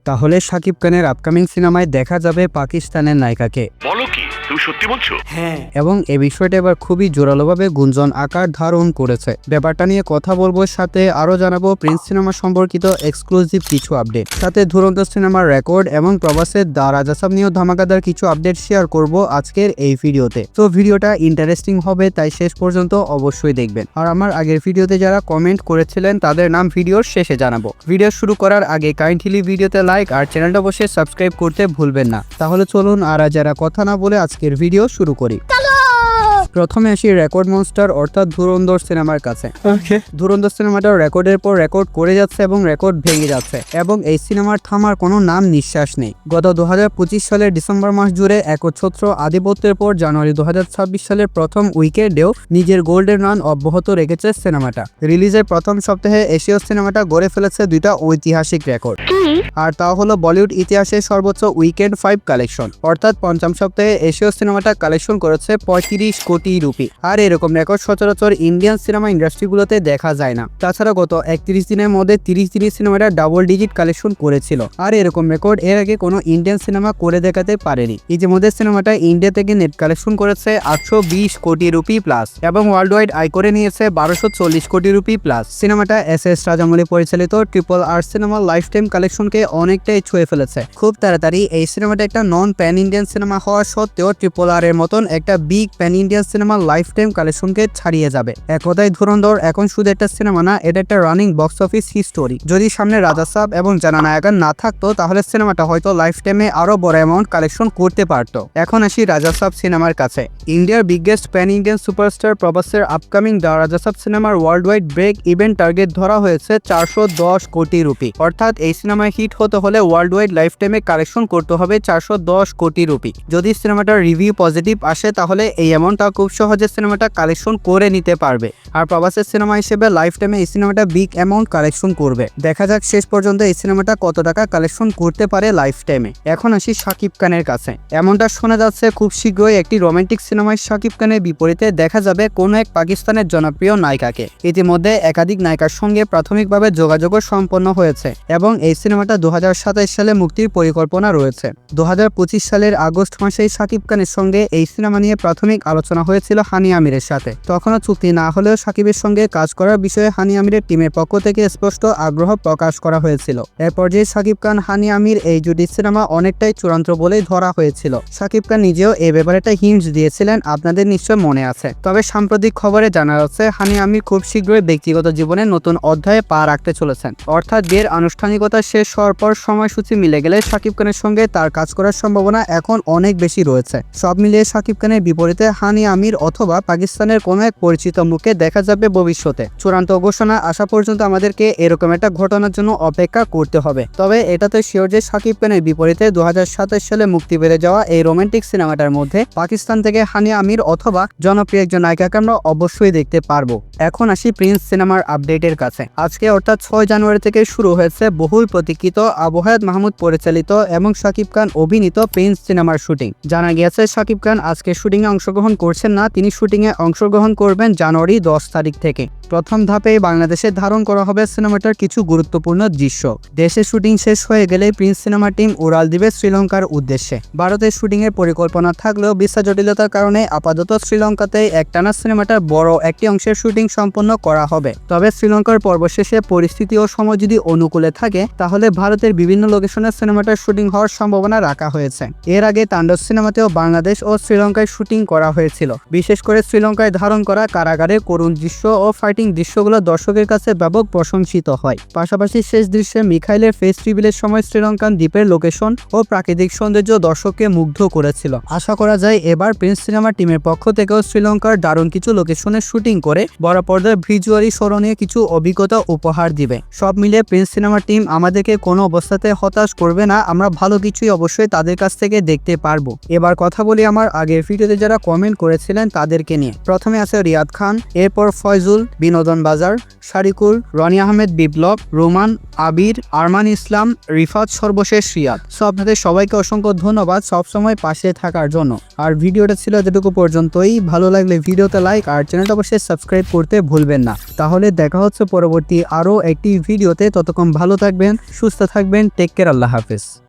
তাহলে শাকিব খানের আপকামিং সিনেমায় দেখা যাবে পাকিস্তানের নায়িকাকে। বলো কি, তুমি সত্যি বলছো? হ্যাঁ, এবং এই বিষয়টা এবার খুবই জোরালোভাবে গুঞ্জন আকার ধারণ করেছে। ব্যাপারটা নিয়ে কথা বলবো, সাথে আরো জানাবো প্রিন্স সিনেমা সম্পর্কিত এক্সক্লুসিভ কিছু আপডেট, সাথে ধুরন্ধর সিনেমার রেকর্ড এবং প্রবাসের দা রাজা সাব নিয়েও ধামাকাদার কিছু আপডেট শেয়ার করব আজকের এই ভিডিওতে। তো ভিডিওটা ইন্টারেস্টিং হবে, তাই শেষ পর্যন্ত অবশ্যই দেখবেন। আর আমার আগের ভিডিওতে যারা কমেন্ট করেছিলেন তাদের নাম ভিডিওর শেষে জানাবো। ভিডিও শুরু করার আগে কাইন্ডলি ভিডিওতে লাইক আর চ্যানেলটা অবশ্যই সাবস্ক্রাইব করতে ভুলবেন না। তাহলে চলুন আর যারা কথা না বলে আজকের ভিডিও শুরু করি। প্রথমে আসি রেকর্ড মনস্টার অর্থাৎ ধুরন্ধর সিনেমার কাছে। ধুরন্ধর সিনেমাটা রেকর্ডের পর রেকর্ড করে যাচ্ছে এবং রেকর্ড ভেঙে যাচ্ছে, এবং এই সিনেমার থামার কোনো নাম নিঃশ্বাস নেই। গত 2025 সালের ডিসেম্বর মাস জুড়ে একচ্ছত্র আধিপত্যের পর জানুয়ারি 2026 সালের প্রথম উইকেন্ডেও নিজের গোল্ডেন রান অব্যাহত রেখেছে সিনেমাটা। রিলিজের প্রথম সপ্তাহে এশীয় সিনেমাটা গড়ে ফেলেছে দুইটা ঐতিহাসিক রেকর্ড, আর তা হলো বলিউড ইতিহাসে সর্বোচ্চ উইকেন্ড 5 কালেকশন, অর্থাৎ পঞ্চম সপ্তাহে এশীয় সিনেমাটা কালেকশন করেছে 35 কোটি রুপি। আর এরকম রেকর্ড সচরাচর ইন্ডিয়ান সিনেমা ইন্ডাস্ট্রিগুলোতে দেখা যায় না। তাছাড়া গত 31 দিনের মধ্যে 30 দিনের সিনেমাটা ডাবল ডিজিট কালেকশন করেছিল, আর এরকম রেকর্ড এর আগে কোনো ইন্ডিয়ান সিনেমা করে দেখাতে পারেনি। ইতিমধ্যে সিনেমাটা ইন্ডিয়া থেকে নেট কালেকশন করেছে 820 কোটি রুপি প্লাস, এবং ওয়ার্ল্ড ওয়াইড আয় করে নিয়েছে 1240 কোটি রুপি প্লাস। সিনেমাটা এস রাজামৌলি পরিচালিত RRR সিনেমা লাইফ টাইম কালেকশনকে অনেকটাই ছুঁয়ে ফেলেছে। খুব তাড়াতাড়ি এই সিনেমাটা একটা নন প্যান ইন্ডিয়ান সিনেমা হওয়া সত্ত্বেও RRR এর মতন একটা big pan Indian cinema lifetime কালেকশনকে ছাড়িয়ে যাবে। এক কথায় ধুরন্ধর এখন শুধু একটা সিনেমা না, এটা একটা রানিং বক্স অফিস হিস্টোরি। যদি সামনে রাজা সাব এবং জানা নায়ক না থাকতো তাহলে সিনেমাটা হয়তো লাইফ টাইমে আরো বড় অ্যামাউন্ট কালেকশন করতে পারতো। এখন আসি রাজা সাব সিনেমার কাছে। ইন্ডিয়ার বিগেস্ট প্যান ইন্ডিয়ান সুপারস্টার প্রবাসের আপকামিং দা রাজা সাব সিনেমার world wide break event target ধরা হয়েছে 410 কোটি রুপি। অর্থাৎ এই সিনেমায় হিট হতে হলে ওয়ার্ল্ড ওয়াইড লাইফ টাইমে কালেকশন করতে হবে 410 কোটি রুপি। যদি সিনেমাটার রিভিউ পজিটিভ আসে তাহলে এই অ্যামাউন্টটা খুব সহজে সিনেমাটা কালেকশন করে নিতে পারবে। আর প্রবাসের সিনেমা হিসেবে লাইফ টাইমে এই সিনেমাটা বিগ অ্যামাউন্ট কালেকশন করবে। দেখা যাক শেষ পর্যন্ত এই সিনেমাটা কত টাকা কালেকশন করতে পারে লাইফ টাইমে। এখন আসি শাকিব খানের কাছে। এমনটা শোনা যাচ্ছে খুব শীঘ্রই একটি রোমান্টিক সিনেমায় শাকিব খানের বিপরীতে দেখা যাবে কোনো এক পাকিস্তানের জনপ্রিয় নায়িকাকে। ইতিমধ্যে একাধিক নায়িকার সঙ্গে প্রাথমিকভাবে যোগাযোগও সম্পন্ন হয়েছে, এবং এই সিনেমাটা 2027 সালে মুক্তির পরিকল্পনা রয়েছে। 2025 সালের আগস্ট মাসেই শাকিব খানের সঙ্গে এই সিনেমা নিয়ে প্রাথমিক আলোচনা হয়েছিল হানি আমিরের সাথে। তখনও চুক্তি না হলেও শাকিবের সঙ্গে কাজ করার বিষয়ে হানি আমিরের টিমের পক্ষ থেকে স্পষ্ট আগ্রহ প্রকাশ করা হয়েছিল। এরপর যে শাকিব খান হানি আমির এই জুটি সিনেমা অনেকটাই চূড়ান্ত বলেই ধরা হয়েছিল। শাকিব খান নিজেও এই ব্যাপারে একটা হিন্টস দিয়েছিলেন, আপনাদের নিশ্চয় মনে আছে। তবে সাম্প্রতিক খবরে জানা যাচ্ছে হানি আমির খুব শীঘ্রই ব্যক্তিগত জীবনে নতুন অধ্যায়ে পা রাখতে চলেছেন। অর্থাৎ বিয়ের আনুষ্ঠানিকতা শেষ হওয়ার পর সময়সূচি মিলে গেলে শাকিব খানের সঙ্গে তার কাজ করার সম্ভাবনা এখন অনেক বেশি রয়েছে। সব মিলিয়ে শাকিব খানের বিপরীতে হানি আমির অথবা পাকিস্তানের কোনো এক পরিচিত মুখে দেখা যাবে ভবিষ্যতে। চূড়ান্ত ঘোষণা আসা পর্যন্ত আমাদেরকে এরকম একটা ঘটনার জন্য অপেক্ষা করতে হবে। তবে এটাতে শিওর যে শাকিব খানের বিপরীতে 2027 সালে মুক্তি পেতে যাওয়া এই রোমান্টিক সিনেমাটার মধ্যে পাকিস্তান থেকে হানি আমির অথবা জনপ্রিয় একজন নায়িকাকে আমরা অবশ্যই দেখতে পারবো। এখন আসি প্রিন্স সিনেমার আপডেটের কাছে। আজকে অর্থাৎ 6 জানুয়ারি থেকে শুরু হয়েছে বহুল প্রতীক্ষিত আবু হায়াত মাহমুদ পরিচালিত এবং শাকিব খান অভিনীত প্রিন্স সিনেমার শুটিং। জানা গিয়েছে শাকিব খান আজকে শুটিং এ অংশগ্রহণ করছেন না, তিনি শুটিং এ অংশগ্রহণ করবেন জানুয়ারি 10 তারিখ থেকে। প্রথম ধাপে বাংলাদেশে ধারণ করা হবে সিনেমাটার কিছু গুরুত্বপূর্ণ দৃশ্য। দেশে শুটিং শেষ হয়ে গেলে প্রিন্স সিনেমা টিম উড়াল দিবে শ্রীলঙ্কার উদ্দেশ্যে। ভারতের শুটিং এর পরিকল্পনা থাকলেও ভিসা জটিলতার কারণে আপাতত শ্রীলঙ্কাতে একটানা সিনেমাটার বড় একটি অংশের শুটিং সম্পন্ন করা হবে। তবে শ্রীলঙ্কার পর্ব শেষে পরিস্থিতি ও সময় যদি অনুকূলে থাকে তাহলে ভারতের বিভিন্ন লোকেশনে সিনেমাটার শুটিং হওয়ার সম্ভাবনা রাখা হয়েছে। এর আগে তাণ্ডব সিনেমাতেও বাংলাদেশ ও শ্রীলঙ্কায় শুটিং করা হয়েছিল। বিশেষ করে শ্রীলঙ্কায় ধারণ করা কারাগারের করুণ দৃশ্য ও ফাইটিং দৃশ্যগুলো দর্শকের কাছে ব্যাপক প্রশংসিত হয়। পাশাপাশি শেষ দৃশ্যে মিখাইলের ফেস রিভিলের সময় শ্রীলঙ্কান দ্বীপের লোকেশন ও প্রাকৃতিক সৌন্দর্য দর্শককে মুগ্ধ করেছিল। আশা করা যায় এবার প্রিন্স সিনেমা টিমের পক্ষ থেকেও শ্রীলঙ্কার দারুণ কিছু লোকেশনের শুটিং করে বড় পর্দায় ভিজুয়ালি স্মরণীয় কিছু অভিজ্ঞতা উপহার দিবে। সব মিলিয়ে প্রিন্স সিনেমা টিম আমাদেরকে কোনো অবস্থাতে হতাশ করবে না, আমরা ভালো কিছুই অবশ্যই তাদের কাছ থেকে দেখতে পারবো। এবার কথা বলি আমার আগের ভিডিওতে যারা কমেন্ট করেছিলেন তাদেরকে নিয়ে। প্রথমে আছে রিয়াদ খান, এরপর ফয়জুল, বিনোদন বাজার, শারিকুল, রনি আহমেদ বিপ্লব, রোমান, আবির, আরমান ইসলাম, রিফাত, সর্বশেষ রিয়াদ। সো আপনাদের সবাইকে অসংখ্য ধন্যবাদ সবসময় পাশে থাকার জন্য। আর ভিডিওটা ছিল এতটুকু পর্যন্তই। ভালো লাগলে ভিডিওতে লাইক আর চ্যানেলটা অবশ্যই সাবস্ক্রাইব করতে ভুলবেন না। তাহলে দেখা হচ্ছে পরবর্তী আরও একটি ভিডিওতে। ততক্ষণ ভালো থাকবেন, সুস্থ থাকবেন। টেক কেয়ার, আল্লাহ হাফেজ।